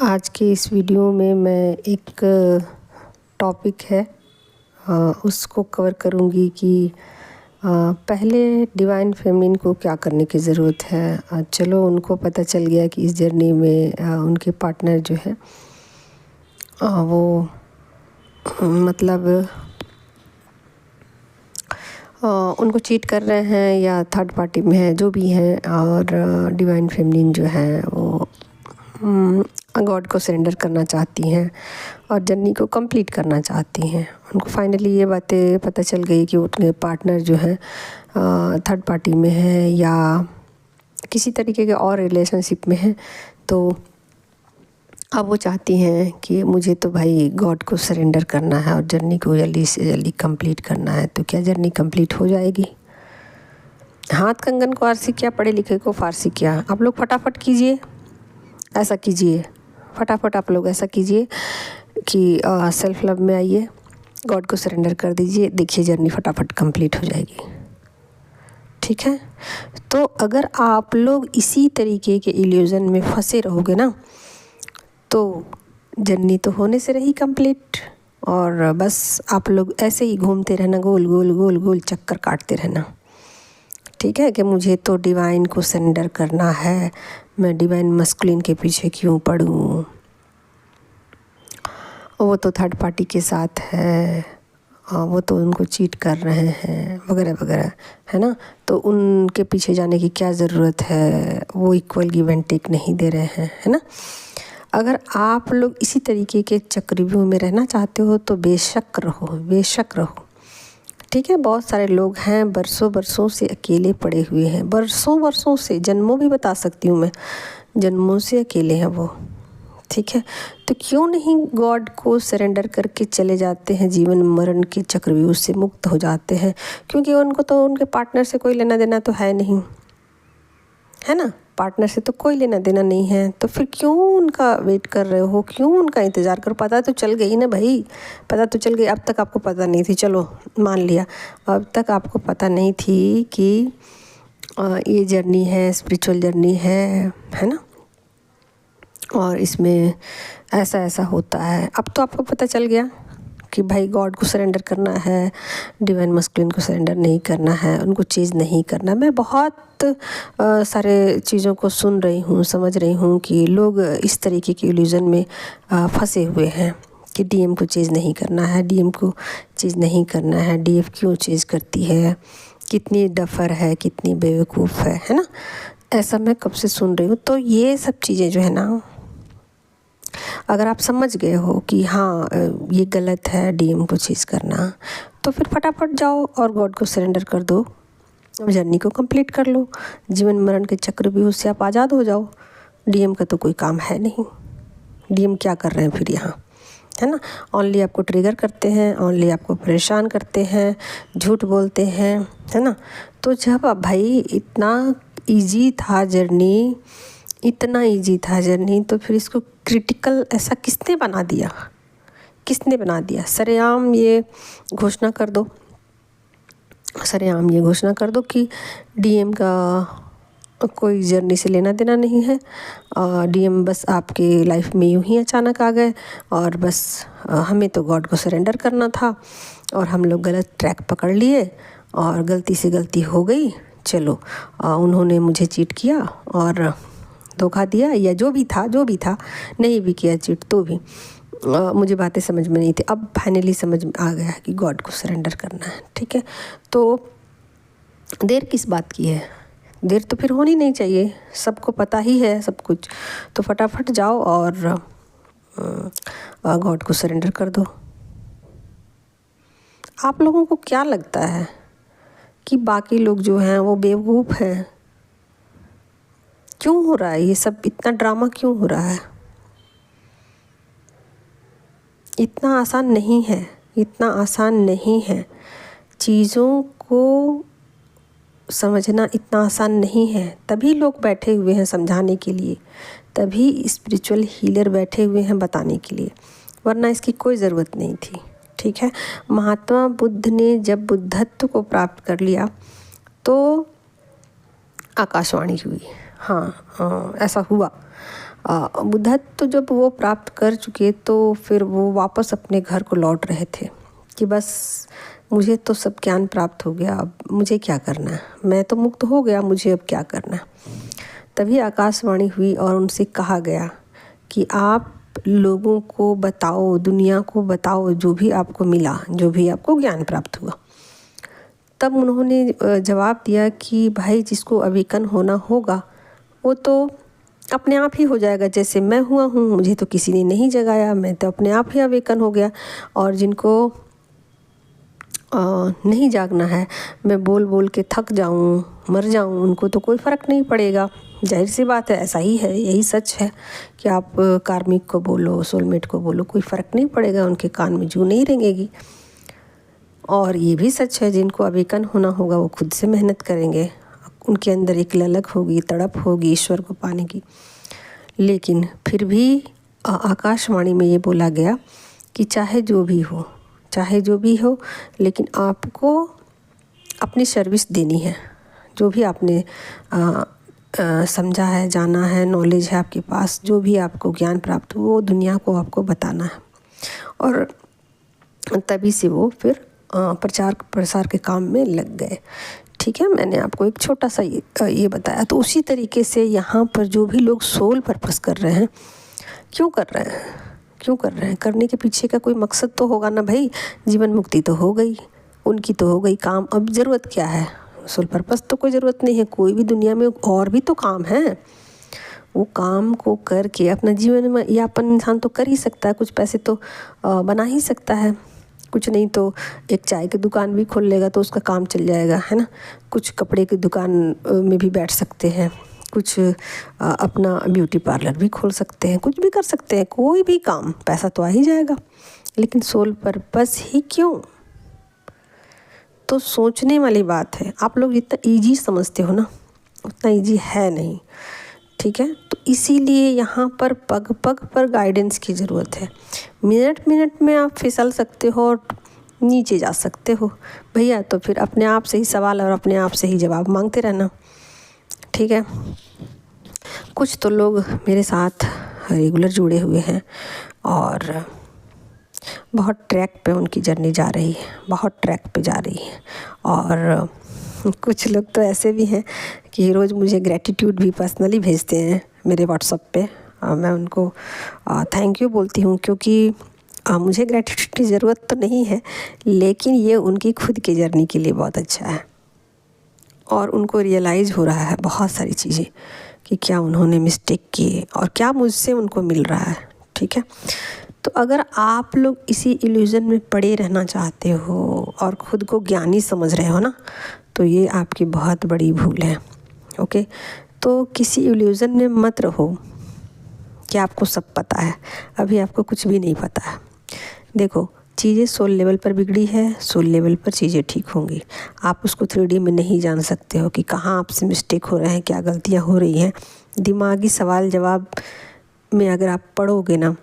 आज के इस वीडियो में मैं एक टॉपिक है उसको कवर करूँगी कि पहले डिवाइन फेमिनिन को क्या करने की ज़रूरत है। चलो उनको पता चल गया कि इस जर्नी में उनके पार्टनर जो है वो मतलब उनको चीट कर रहे हैं या थर्ड पार्टी में है, जो भी हैं। और डिवाइन फेमिनिन जो है वो गॉड को सरेंडर करना चाहती हैं और जर्नी को कंप्लीट करना चाहती हैं। उनको फाइनली ये बातें पता चल गई कि उनके पार्टनर जो है थर्ड पार्टी में है या किसी तरीके के और रिलेशनशिप में है। तो अब वो चाहती हैं कि मुझे तो भाई गॉड को सरेंडर करना है और जर्नी को जल्दी से जल्दी कंप्लीट करना है। तो क्या जर्नी कंप्लीट हो जाएगी? हाथ कंगन को आरसी क्या, पढ़े लिखे को फारसी क्या। आप लोग फटाफट कीजिए, ऐसा कीजिए, फटाफट आप लोग ऐसा कीजिए कि सेल्फ लव में आइए, गॉड को सरेंडर कर दीजिए, देखिए जर्नी फटाफट कंप्लीट हो जाएगी। ठीक है। तो अगर आप लोग इसी तरीके के इल्यूज़न में फंसे रहोगे ना, तो जर्नी तो होने से रही कंप्लीट और बस आप लोग ऐसे ही घूमते रहना, गोल गोल गोल गोल चक्कर काटते रहना। ठीक है कि मुझे तो डिवाइन को सरेंडर करना है, मैं डिवाइन मस्कुलिन के पीछे क्यों पड़ूं, वो तो थर्ड पार्टी के साथ है, वो तो उनको चीट कर रहे हैं वगैरह वगैरह, है ना। तो उनके पीछे जाने की क्या ज़रूरत है, वो इक्वल गिव एंड टेक नहीं दे रहे हैं, है ना। अगर आप लोग इसी तरीके के चक्रव्यूह में रहना चाहते हो तो बेशक रहो, बेशक रहो। ठीक है। बहुत सारे लोग हैं बरसों बरसों से अकेले पड़े हुए हैं, बरसों बरसों से, जन्मों भी बता सकती हूँ मैं, जन्मों से अकेले हैं वो। ठीक है। तो क्यों नहीं गॉड को सरेंडर करके चले जाते हैं, जीवन मरण के चक्रव्यूह से मुक्त हो जाते हैं। क्योंकि उनको तो उनके पार्टनर से कोई लेना देना तो है नहीं, है ना। पार्टनर से तो कोई लेना देना नहीं है, तो फिर क्यों उनका वेट कर रहे हो, क्यों उनका इंतज़ार करो। पता तो चल गई ना भाई, पता तो चल गई। अब तक आपको पता नहीं थी, चलो मान लिया, अब तक आपको पता नहीं थी कि ये जर्नी है, स्पिरिचुअल जर्नी है ना, और इसमें ऐसा ऐसा होता है। अब तो आपको पता चल गया कि भाई गॉड को सरेंडर करना है, डिवाइन मस्कुलिन को सरेंडर नहीं करना है, उनको चीज़ नहीं करना। मैं बहुत सारे चीज़ों को सुन रही हूँ, समझ रही हूँ कि लोग इस तरीके के इल्यूज़न में फंसे हुए हैं कि डीएम को चीज़ नहीं करना है, डीएम को चीज़ नहीं करना है, डीएफ क्यों चीज़ करती है, कितनी डफर है, कितनी बेवकूफ़ है ना। ऐसा मैं कब से सुन रही हूँ। तो ये सब चीज़ें जो है ना, अगर आप समझ गए हो कि हाँ ये गलत है डीएम को चीज़ करना, तो फिर फटाफट जाओ और गॉड को सरेंडर कर दो, जर्नी को कंप्लीट कर लो, जीवन मरण के चक्रव्यूह से आप आज़ाद हो जाओ। डीएम का तो कोई काम है नहीं, डीएम क्या कर रहे हैं फिर यहाँ, है ना। ओनली आपको ट्रिगर करते हैं, ओनली आपको परेशान करते हैं, झूठ बोलते हैं, है ना। तो जब अब भाई इतना ईजी था जर्नी, इतना ईजी था जर्नी, तो फिर इसको क्रिटिकल ऐसा किसने बना दिया, किसने बना दिया। सरेआम ये घोषणा कर दो, सरेआम ये घोषणा कर दो कि डीएम का कोई जर्नी से लेना देना नहीं है, डीएम बस आपके लाइफ में यूं ही अचानक आ गए और बस हमें तो गॉड को सरेंडर करना था और हम लोग गलत ट्रैक पकड़ लिए और गलती से गलती हो गई। चलो उन्होंने मुझे चीट किया और धोखा दिया, या जो भी था नहीं भी किया चीट तो भी मुझे बातें समझ में नहीं थी, अब फाइनली समझ में आ गया कि गॉड को सरेंडर करना है। ठीक है। तो देर किस बात की है, देर तो फिर होनी नहीं चाहिए, सबको पता ही है सब कुछ। तो फटाफट जाओ और गॉड को सरेंडर कर दो। आप लोगों को क्या लगता है कि बाकी लोग जो हैं वो बेवकूफ़ हैं? क्यों हो रहा है ये सब, इतना ड्रामा क्यों हो रहा है? इतना आसान नहीं है, इतना आसान नहीं है, चीज़ों को समझना इतना आसान नहीं है। तभी लोग बैठे हुए हैं समझाने के लिए, तभी स्पिरिचुअल हीलर बैठे हुए हैं बताने के लिए, वरना इसकी कोई ज़रूरत नहीं थी। ठीक है। महात्मा बुद्ध ने जब बुद्धत्व को प्राप्त कर लिया तो आकाशवाणी हुई, हाँ ऐसा हुआ। बुद्धत्व तो जब वो प्राप्त कर चुके तो फिर वो वापस अपने घर को लौट रहे थे कि बस मुझे तो सब ज्ञान प्राप्त हो गया, अब मुझे क्या करना है, मैं तो मुक्त हो गया, मुझे अब क्या करना है। तभी आकाशवाणी हुई और उनसे कहा गया कि आप लोगों को बताओ, दुनिया को बताओ जो भी आपको मिला, जो भी आपको ज्ञान प्राप्त हुआ। तब उन्होंने जवाब दिया कि भाई जिसको अवेकन होना होगा वो तो अपने आप ही हो जाएगा, जैसे मैं हुआ हूँ, मुझे तो किसी ने नहीं जगाया, मैं तो अपने आप ही अवेकन हो गया। और जिनको नहीं जागना है, मैं बोल बोल के थक जाऊँ, मर जाऊँ, उनको तो कोई फ़र्क नहीं पड़ेगा। जाहिर सी बात है, ऐसा ही है, यही सच है कि आप कार्मिक को बोलो, सोलमेट को बोलो, कोई फ़र्क नहीं पड़ेगा, उनके कान में जूं नहीं रेंगेगी। और ये भी सच है, जिनको अवेकन होना होगा वो खुद से मेहनत करेंगे, उनके अंदर एक ललक होगी, तड़प होगी ईश्वर को पाने की। लेकिन फिर भी आकाशवाणी में ये बोला गया कि चाहे जो भी हो, लेकिन आपको अपनी सर्विस देनी है। जो भी आपने समझा है, जाना है, नॉलेज है आपके पास, जो भी आपको ज्ञान प्राप्त हो वो दुनिया को आपको बताना है। और तभी से वो फिर प्रचार प्रसार के काम में लग गए। ठीक है, मैंने आपको एक छोटा सा ये बताया। तो उसी तरीके से यहाँ पर जो भी लोग सोल पर्पस कर रहे हैं, क्यों कर रहे हैं? करने के पीछे का कोई मकसद तो होगा ना भाई। जीवन मुक्ति तो हो गई, उनकी तो हो गई काम, अब ज़रूरत क्या है? सोल पर्पस तो कोई ज़रूरत नहीं है। कोई भी दुनिया में और भी तो काम है, वो काम को करके अपना जीवन में यापन इंसान तो कर ही सकता है, कुछ पैसे तो बना ही सकता है। कुछ नहीं तो एक चाय की दुकान भी खोल लेगा तो उसका काम चल जाएगा, है ना। कुछ कपड़े की दुकान में भी बैठ सकते हैं, कुछ अपना ब्यूटी पार्लर भी खोल सकते हैं, कुछ भी कर सकते हैं, कोई भी काम, पैसा तो आ ही जाएगा। लेकिन सोल पर्पस ही क्यों? तो सोचने वाली बात है। आप लोग जितना ईजी समझते हो ना, उतना ईजी है नहीं। ठीक है, तो इसीलिए यहाँ पर पग पग पर गाइडेंस की ज़रूरत है। मिनट मिनट में आप फिसल सकते हो और नीचे जा सकते हो भैया, तो फिर अपने आप से ही सवाल और अपने आप से ही जवाब मांगते रहना। ठीक है, कुछ तो लोग मेरे साथ रेगुलर जुड़े हुए हैं और बहुत ट्रैक पे उनकी जर्नी जा रही है, बहुत ट्रैक पे जा रही है। और कुछ लोग तो ऐसे भी हैं कि रोज़ मुझे ग्रैटिट्यूड भी पर्सनली भेजते हैं मेरे व्हाट्सएप पे। मैं उनको थैंक यू बोलती हूँ, क्योंकि मुझे ग्रैटिट्यूड की ज़रूरत तो नहीं है, लेकिन ये उनकी खुद की जर्नी के लिए बहुत अच्छा है। और उनको रियलाइज़ हो रहा है बहुत सारी चीज़ें कि क्या उन्होंने मिस्टेक की और क्या मुझसे उनको मिल रहा है। ठीक है, तो अगर आप लोग इसी इल्यूज़न में पड़े रहना चाहते हो और ख़ुद को ज्ञानी समझ रहे हो ना, तो ये आपकी बहुत बड़ी भूल है। ओके, तो किसी इल्यूज़न में मत रहो कि आपको सब पता है। अभी आपको कुछ भी नहीं पता है। देखो, चीज़ें सोल लेवल पर बिगड़ी है, सोल लेवल पर चीज़ें ठीक होंगी। आप उसको 3D में नहीं जान सकते हो कि कहाँ आपसे मिस्टेक हो रहे हैं, क्या गलतियाँ हो रही हैं। दिमागी सवाल जवाब में अगर आप पढ़ोगे ना,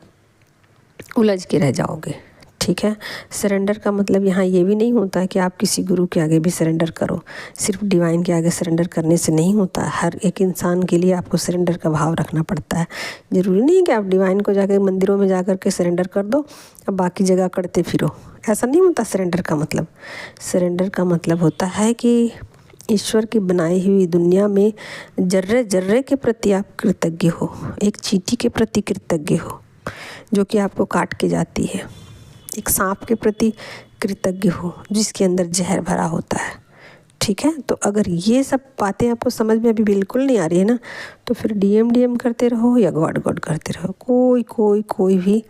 उलझ के रह जाओगे। ठीक है, सरेंडर का मतलब यहाँ ये भी नहीं होता है कि आप किसी गुरु के आगे भी सरेंडर करो। सिर्फ डिवाइन के आगे सरेंडर करने से नहीं होता। हर एक इंसान के लिए आपको सरेंडर का भाव रखना पड़ता है। ज़रूरी नहीं है कि आप डिवाइन को जाकर मंदिरों में जा कर के सरेंडर कर दो, अब बाकी जगह करते फिरो। ऐसा नहीं होता सरेंडर का मतलब। सरेंडर का मतलब होता है कि ईश्वर की बनाई हुई दुनिया में जर्रे जर्रे के प्रति आप कृतज्ञ हो, एक चींटी के प्रति कृतज्ञ हो जो कि आपको काट के जाती है, एक सांप के प्रति कृतज्ञ हो जिसके अंदर जहर भरा होता है। ठीक है, तो अगर ये सब बातें आपको समझ में अभी बिल्कुल नहीं आ रही है ना, तो फिर डीएम करते रहो या गॉड गॉड करते रहो, कोई भी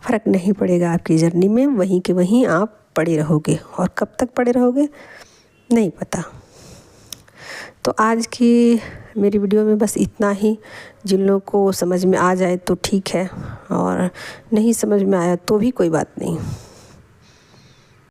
फ़र्क नहीं पड़ेगा आपकी जर्नी में। वहीं के वहीं आप पड़े रहोगे, और कब तक पड़े रहोगे नहीं पता। तो आज की मेरी वीडियो में बस इतना ही। जिन लोगों को समझ में आ जाए तो ठीक है, और नहीं समझ में आया तो भी कोई बात नहीं।